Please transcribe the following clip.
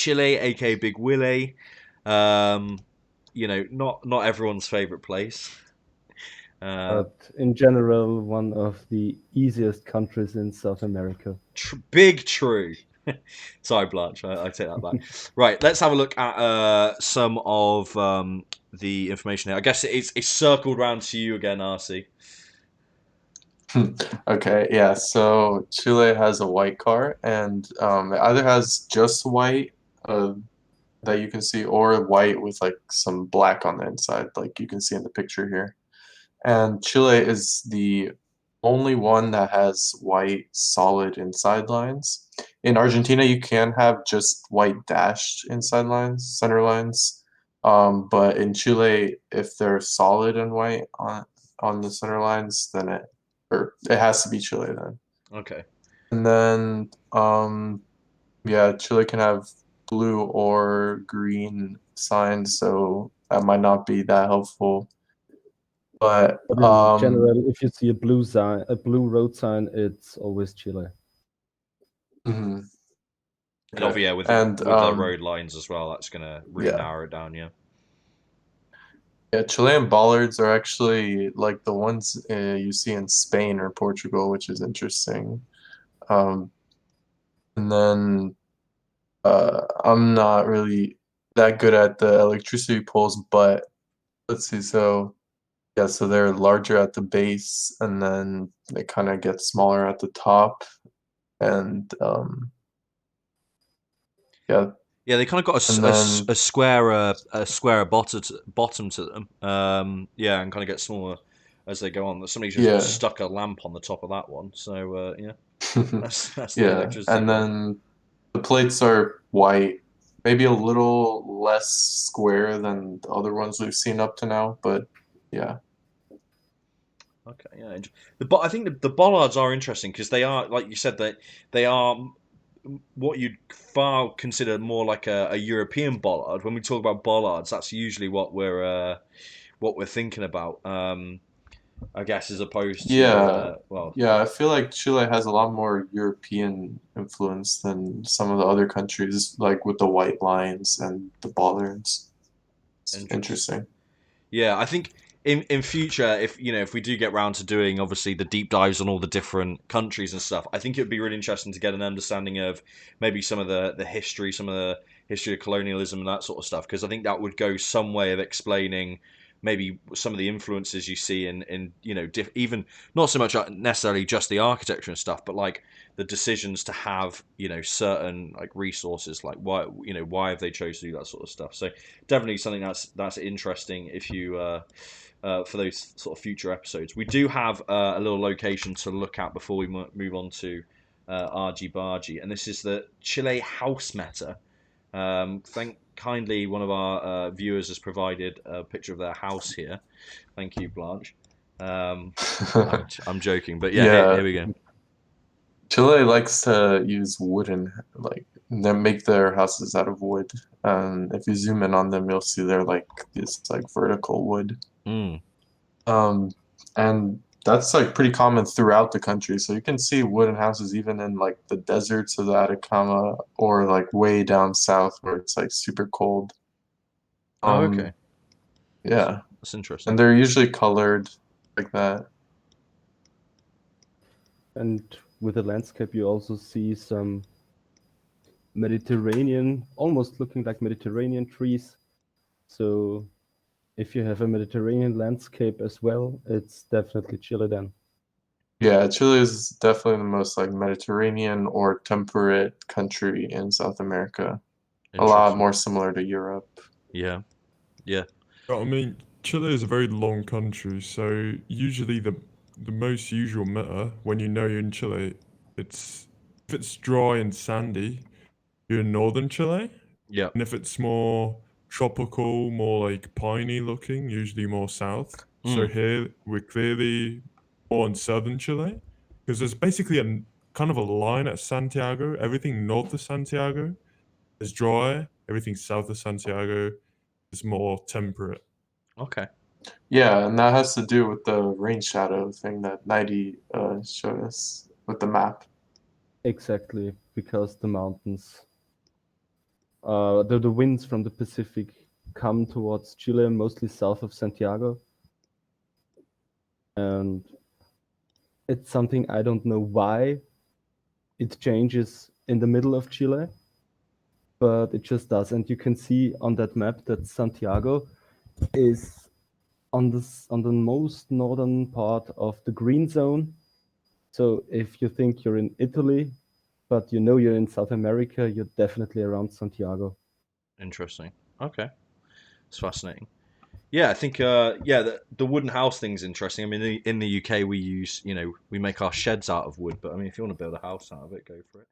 Chile, aka Big Willie. Not everyone's favorite place. But in general, one of the easiest countries in South America. Big true. Sorry, Blanche, I take that back. Right, let's have a look at some of the information here. I guess it's circled round to you again, RC. Okay, yeah. So Chile has a white car, and it either has just white uh, that you can see, or white with like some black on the inside, like you can see in the picture here. And Chile is the only one that has white solid inside lines. In Argentina, you can have just white dashed inside lines, center lines. But in Chile, if they're solid and white on the center lines, then it has to be Chile then. Okay. And then yeah, Chile can have blue or green signs, so that might not be that helpful. But But in general, if you see a blue sign, a blue road sign, it's always Chile. mhm. And obviously, yeah, And with the road lines as well, that's gonna really yeah. narrow it down. Yeah. Yeah, Chilean bollards are actually like the ones you see in Spain or Portugal, which is interesting. Um, and then I'm not really that good at the electricity poles, but let's see. So yeah, so they're larger at the base, and then they kind of get smaller at the top, and yeah, Yeah, they kind of got and then a square bottom to them. Yeah, and kind of get smaller as they go on. Somebody's just yeah, stuck a lamp on the top of that one. So yeah, that's the yeah, electricity and pole. then the plates are white, maybe a little less square than the other ones we've seen up to now, but yeah. Okay, yeah. I think the bollards are interesting because they are, like you said, that they are what you'd far consider more like a European bollard. When we talk about bollards, that's usually what we're thinking about. I guess as opposed to Yeah, well, yeah, I feel like Chile has a lot more European influence than some of the other countries, like with the white lines and the bollards. It's interesting. interesting. Yeah, I think in future, if we do get round to doing obviously the deep dives on all the different countries and stuff, I think it would be really interesting to get an understanding of maybe some of the history, some of the history of colonialism and that sort of stuff, because I think that would go some way of explaining maybe some of the influences you see in even not so much necessarily just the architecture and stuff, but like the decisions to have certain like resources, like why have they chose to do that sort of stuff. So definitely something that's interesting if you for those sort of future episodes. We do have a little location to look at before we move on to Argy Bargy, and this is the Chile house meta. Thank kindly, one of our viewers has provided a picture of their house here. Thank you, Blanche. I'm joking, but yeah, here Yeah, we go. Chile likes to use wooden, like they make their houses out of wood. And if you zoom in on them, you'll see they're like this like vertical wood. Mm. Um, and that's like pretty common throughout the country. So you can see wooden houses even in like the deserts of the Atacama or like way down south where it's like super cold. Oh, okay. Um, yeah, That's interesting. and they're usually colored like that. And with the landscape, you also see some Mediterranean, almost looking like Mediterranean trees. So if you have a Mediterranean landscape as well, it's definitely Chile then. Yeah, Chile is definitely the most like Mediterranean or temperate country in South America. A lot Interesting. more similar to Europe. Yeah. Yeah. I mean, Chile is a very long country, so usually the most usual meta when you know you're in Chile, it's if it's dry and sandy, you're in northern Chile, Yeah. and if it's more tropical, more like piney looking, usually more south. So Mm. here we're clearly more in southern Chile, because there's basically a kind of a line at Santiago. Everything north of Santiago is dry. Everything south of Santiago is more temperate. Okay. Yeah, and that has to do with the rain shadow thing that Nighty showed us with the map. Exactly, because the mountains the winds from the Pacific come towards Chile, mostly south of Santiago. And it's something I don't know why it changes in the middle of Chile, but it just does. And you can see on that map that Santiago is on the most northern part of the green zone. So if you think you're in Italy, but you know you're in South America, you're definitely around Santiago. Interesting. Okay, it's fascinating. Yeah, I think the wooden house thing's interesting. I mean, in the UK we use we make our sheds out of wood, but I mean if you want to build a house out of it, go for it.